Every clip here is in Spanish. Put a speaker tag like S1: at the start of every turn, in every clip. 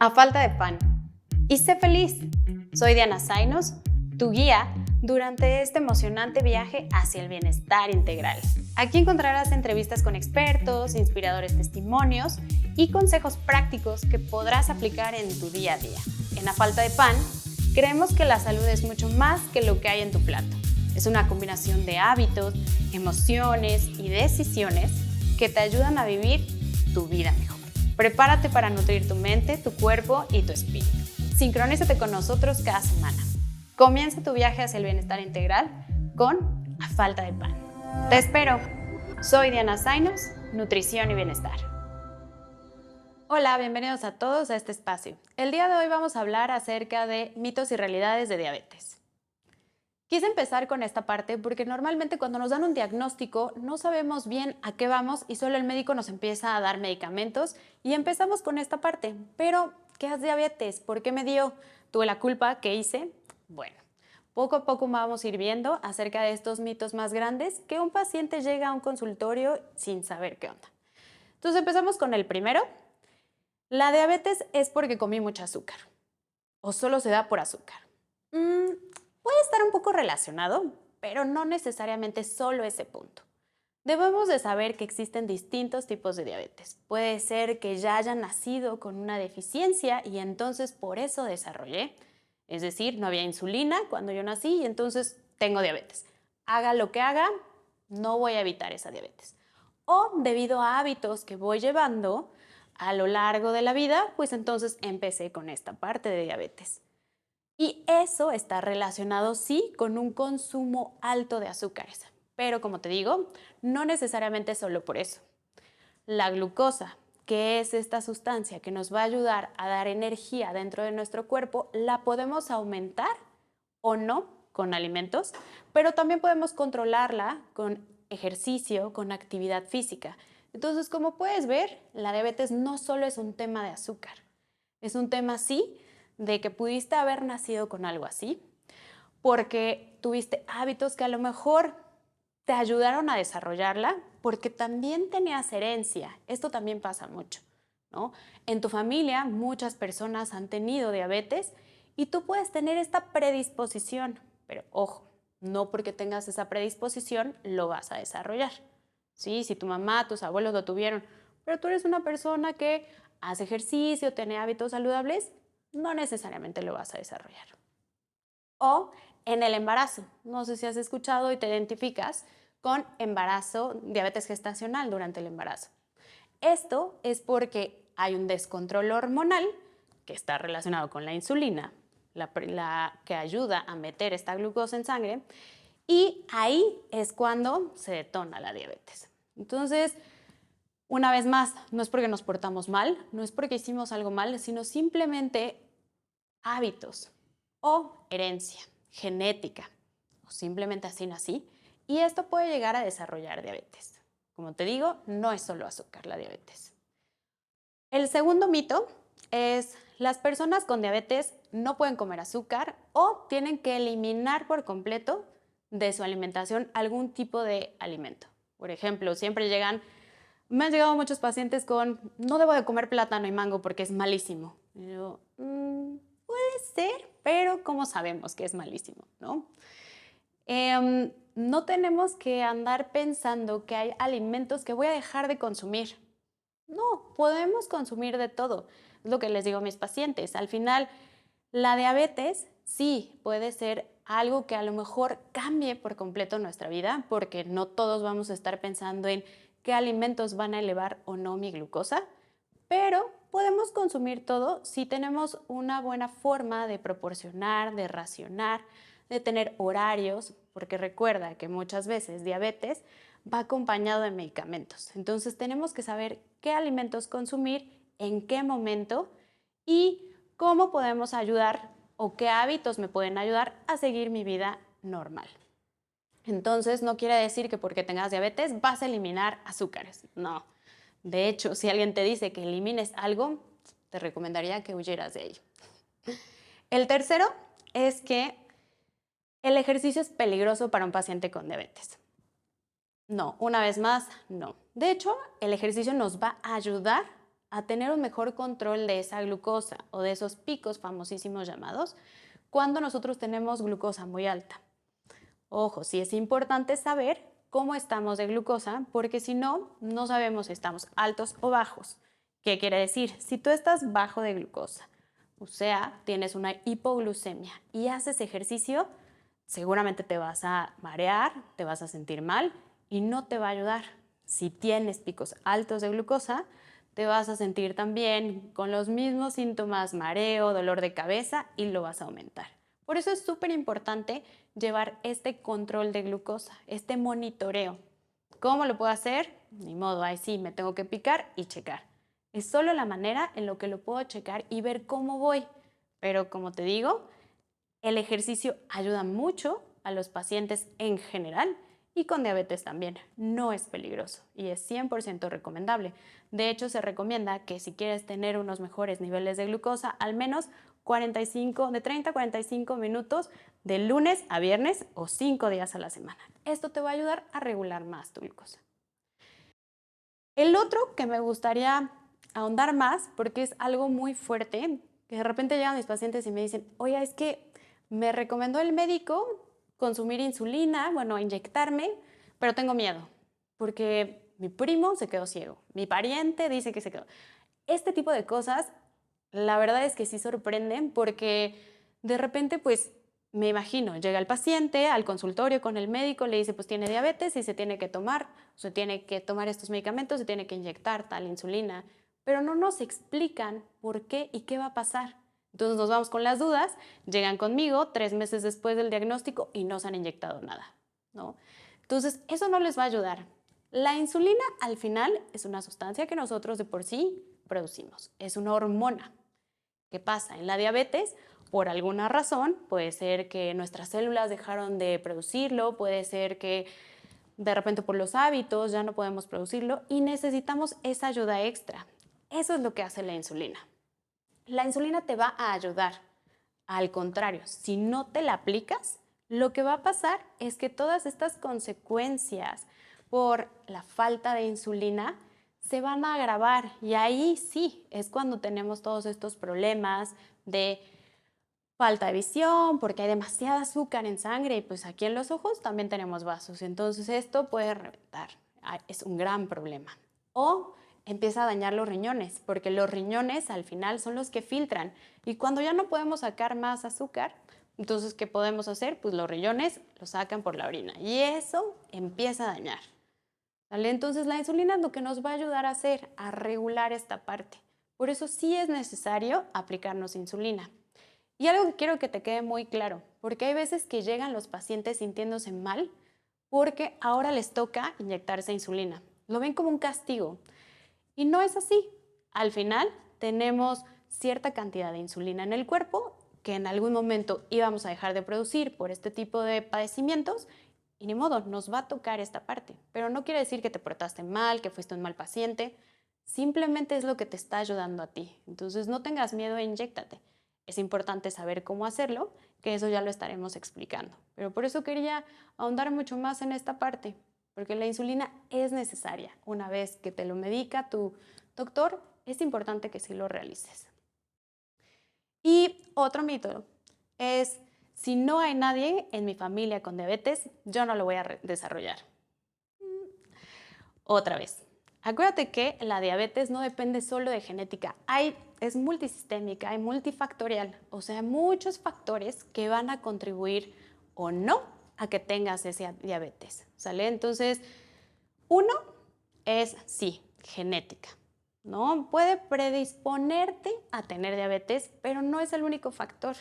S1: A falta de pan. Y sé feliz. Soy Diana Zainos, tu guía durante este emocionante viaje hacia el bienestar integral. Aquí encontrarás entrevistas con expertos, inspiradores testimonios y consejos prácticos que podrás aplicar en tu día a día. En A falta de pan, creemos que la salud es mucho más que lo que hay en tu plato. Es una combinación de hábitos, emociones y decisiones que te ayudan a vivir tu vida mejor. Prepárate para nutrir tu mente, tu cuerpo y tu espíritu. Sincronízate con nosotros cada semana. Comienza tu viaje hacia el bienestar integral con A falta de pan. Te espero. Soy Diana Zainos, Nutrición y Bienestar. Hola, bienvenidos a todos a este espacio. El día de hoy vamos a hablar acerca de mitos y realidades de diabetes. Quise empezar con esta parte porque normalmente cuando nos dan un diagnóstico no sabemos bien a qué vamos y solo el médico nos empieza a dar medicamentos y empezamos con esta parte. Pero, ¿qué es diabetes? ¿Por qué me dio? ¿Tuve la culpa? ¿Qué hice? Bueno, poco a poco vamos a ir viendo acerca de estos mitos más grandes que un paciente llega a un consultorio sin saber qué onda. Entonces empezamos con el primero. La diabetes es porque comí mucho azúcar o solo se da por azúcar. Puede estar un poco relacionado, pero no necesariamente solo ese punto. Debemos de saber que existen distintos tipos de diabetes. Puede ser que ya haya nacido con una deficiencia y entonces por eso desarrollé. Es decir, no había insulina cuando yo nací y entonces tengo diabetes. Haga lo que haga, no voy a evitar esa diabetes. O debido a hábitos que voy llevando a lo largo de la vida, pues entonces empecé con esta parte de diabetes. Y eso está relacionado, sí, con un consumo alto de azúcares. Pero como te digo, no necesariamente solo por eso. La glucosa, que es esta sustancia que nos va a ayudar a dar energía dentro de nuestro cuerpo, la podemos aumentar o no con alimentos, pero también podemos controlarla con ejercicio, con actividad física. Entonces, como puedes ver, la diabetes no solo es un tema de azúcar, es un tema, sí, de que pudiste haber nacido con algo así, porque tuviste hábitos que a lo mejor te ayudaron a desarrollarla, porque también tenías herencia. Esto también pasa mucho, ¿no? En tu familia muchas personas han tenido diabetes y tú puedes tener esta predisposición, pero ojo, no porque tengas esa predisposición lo vas a desarrollar. Sí, si tu mamá, tus abuelos lo tuvieron, pero tú eres una persona que hace ejercicio, tiene hábitos saludables, no necesariamente lo vas a desarrollar. O en el embarazo. No sé si has escuchado y te identificas con embarazo, diabetes gestacional durante el embarazo. Esto es porque hay un descontrol hormonal que está relacionado con la insulina, la que ayuda a meter esta glucosa en sangre, y ahí es cuando se detona la diabetes. Entonces, una vez más, no es porque nos portamos mal, no es porque hicimos algo mal, sino simplemente hábitos o herencia, genética, o simplemente así nací, y esto puede llegar a desarrollar diabetes. Como te digo, no es solo azúcar la diabetes. El segundo mito es las personas con diabetes no pueden comer azúcar o tienen que eliminar por completo de su alimentación algún tipo de alimento. Por ejemplo, me han llegado muchos pacientes con no debo de comer plátano y mango porque es malísimo. Y yo, puede ser, pero ¿cómo sabemos que es malísimo, no? No tenemos que andar pensando que hay alimentos que voy a dejar de consumir. No, podemos consumir de todo. Es lo que les digo a mis pacientes. Al final, la diabetes sí puede ser algo que a lo mejor cambie por completo nuestra vida, porque no todos vamos a estar pensando en qué alimentos van a elevar o no mi glucosa, pero podemos consumir todo si tenemos una buena forma de proporcionar, de racionar, de tener horarios, porque recuerda que muchas veces diabetes va acompañado de medicamentos. Entonces tenemos que saber qué alimentos consumir, en qué momento y cómo podemos ayudar o qué hábitos me pueden ayudar a seguir mi vida normal. Entonces no quiere decir que porque tengas diabetes vas a eliminar azúcares. No. De hecho, si alguien te dice que elimines algo, te recomendaría que huyeras de ello. El tercero es que el ejercicio es peligroso para un paciente con diabetes. No, una vez más, no. De hecho, el ejercicio nos va a ayudar a tener un mejor control de esa glucosa o de esos picos famosísimos llamados cuando nosotros tenemos glucosa muy alta. Ojo, sí es importante saber cómo estamos de glucosa, porque si no, no sabemos si estamos altos o bajos. ¿Qué quiere decir? Si tú estás bajo de glucosa, o sea, tienes una hipoglucemia y haces ejercicio, seguramente te vas a marear, te vas a sentir mal y no te va a ayudar. Si tienes picos altos de glucosa, te vas a sentir también con los mismos síntomas, mareo, dolor de cabeza y lo vas a aumentar. Por eso es súper importante llevar este control de glucosa, este monitoreo. ¿Cómo lo puedo hacer? Ni modo, ahí sí, me tengo que picar y checar. Es solo la manera en lo que lo puedo checar y ver cómo voy. Pero como te digo, el ejercicio ayuda mucho a los pacientes en general y con diabetes también. No es peligroso y es 100% recomendable. De hecho, se recomienda que si quieres tener unos mejores niveles de glucosa, al menos de 30 a 45 minutos de lunes a viernes o 5 días a la semana. Esto te va a ayudar a regular más tu glucosa. El otro que me gustaría ahondar más, porque es algo muy fuerte, que de repente llegan mis pacientes y me dicen, oye, es que me recomendó el médico consumir insulina, bueno, inyectarme, pero tengo miedo, porque mi primo se quedó ciego, mi pariente dice que se quedó. Este tipo de cosas, la verdad es que sí sorprenden, porque de repente, pues, me imagino, llega el paciente al consultorio con el médico, le dice, pues tiene diabetes y se tiene que tomar, se tiene que tomar estos medicamentos, se tiene que inyectar tal insulina, pero no nos explican por qué y qué va a pasar. Entonces nos vamos con las dudas, llegan conmigo 3 meses después del diagnóstico y no se han inyectado nada, ¿no? Entonces eso no les va a ayudar. La insulina al final es una sustancia que nosotros de por sí producimos, es una hormona. ¿Qué pasa? En la diabetes, por alguna razón, puede ser que nuestras células dejaron de producirlo, puede ser que de repente por los hábitos ya no podemos producirlo y necesitamos esa ayuda extra. Eso es lo que hace la insulina. La insulina te va a ayudar. Al contrario, si no te la aplicas, lo que va a pasar es que todas estas consecuencias por la falta de insulina se van a agravar y ahí sí es cuando tenemos todos estos problemas de falta de visión, porque hay demasiada azúcar en sangre y pues aquí en los ojos también tenemos vasos, entonces esto puede reventar, es un gran problema. O empieza a dañar los riñones, porque los riñones al final son los que filtran y cuando ya no podemos sacar más azúcar, entonces ¿qué podemos hacer? Pues los riñones lo sacan por la orina y eso empieza a dañar. ¿Vale? Entonces la insulina es lo que nos va a ayudar a hacer, a regular esta parte. Por eso sí es necesario aplicarnos insulina. Y algo que quiero que te quede muy claro, porque hay veces que llegan los pacientes sintiéndose mal porque ahora les toca inyectarse insulina. Lo ven como un castigo. Y no es así. Al final tenemos cierta cantidad de insulina en el cuerpo que en algún momento íbamos a dejar de producir por este tipo de padecimientos y ni modo, nos va a tocar esta parte. Pero no quiere decir que te portaste mal, que fuiste un mal paciente. Simplemente es lo que te está ayudando a ti. Entonces no tengas miedo e inyéctate. Es importante saber cómo hacerlo, que eso ya lo estaremos explicando. Pero por eso quería ahondar mucho más en esta parte, porque la insulina es necesaria. Una vez que te lo medica tu doctor, es importante que sí lo realices. Y otro mito es, si no hay nadie en mi familia con diabetes, yo no lo voy a desarrollar. Otra vez, acuérdate que la diabetes no depende solo de genética, es multisistémica, hay multifactorial, o sea, muchos factores que van a contribuir o no a que tengas esa diabetes, ¿sale? Entonces, uno es, sí, genética, ¿no? Puede predisponerte a tener diabetes, pero no es el único factor.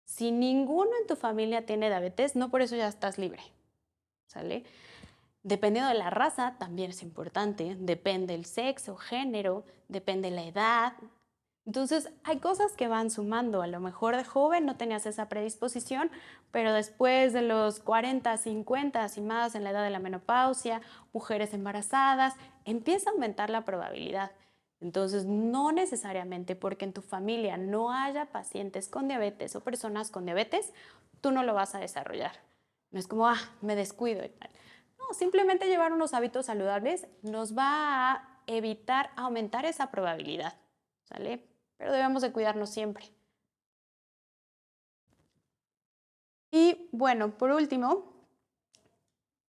S1: Si ninguno en tu familia tiene diabetes, no por eso ya estás libre, ¿sale? Dependiendo de la raza, también es importante, depende el sexo, género, depende la edad. Entonces, hay cosas que van sumando. A lo mejor de joven no tenías esa predisposición, pero después de los 40, 50 y más en la edad de la menopausia, mujeres embarazadas, empieza a aumentar la probabilidad. Entonces, no necesariamente porque en tu familia no haya pacientes con diabetes o personas con diabetes, tú no lo vas a desarrollar. No es como, me descuido y tal. No, simplemente llevar unos hábitos saludables nos va a evitar aumentar esa probabilidad, ¿sale? Pero debemos de cuidarnos siempre. Y bueno, por último,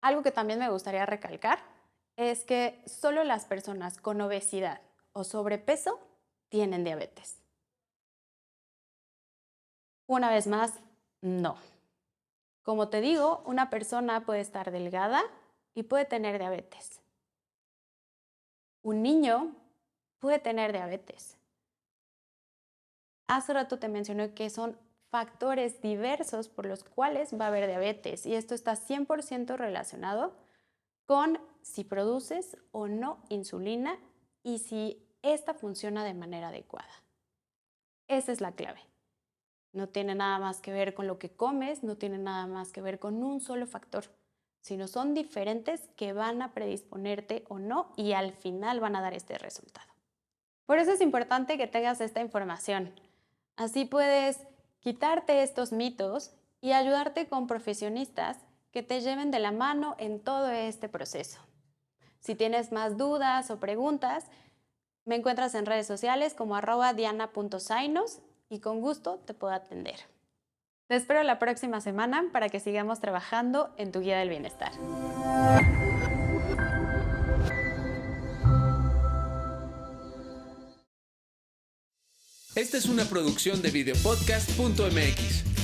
S1: algo que también me gustaría recalcar es que solo las personas con obesidad o sobrepeso tienen diabetes. Una vez más, no. Como te digo, una persona puede estar delgada y puede tener diabetes. Un niño puede tener diabetes. Hace rato te mencioné que son factores diversos por los cuales va a haber diabetes y esto está 100% relacionado con si produces o no insulina y si esta funciona de manera adecuada. Esa es la clave. No tiene nada más que ver con lo que comes, no tiene nada más que ver con un solo factor, sino son diferentes que van a predisponerte o no y al final van a dar este resultado. Por eso es importante que tengas esta información. Así puedes quitarte estos mitos y ayudarte con profesionistas que te lleven de la mano en todo este proceso. Si tienes más dudas o preguntas, me encuentras en redes sociales como @diana.zainos y con gusto te puedo atender. Te espero la próxima semana para que sigamos trabajando en tu guía del bienestar.
S2: Esta es una producción de videopodcast.mx.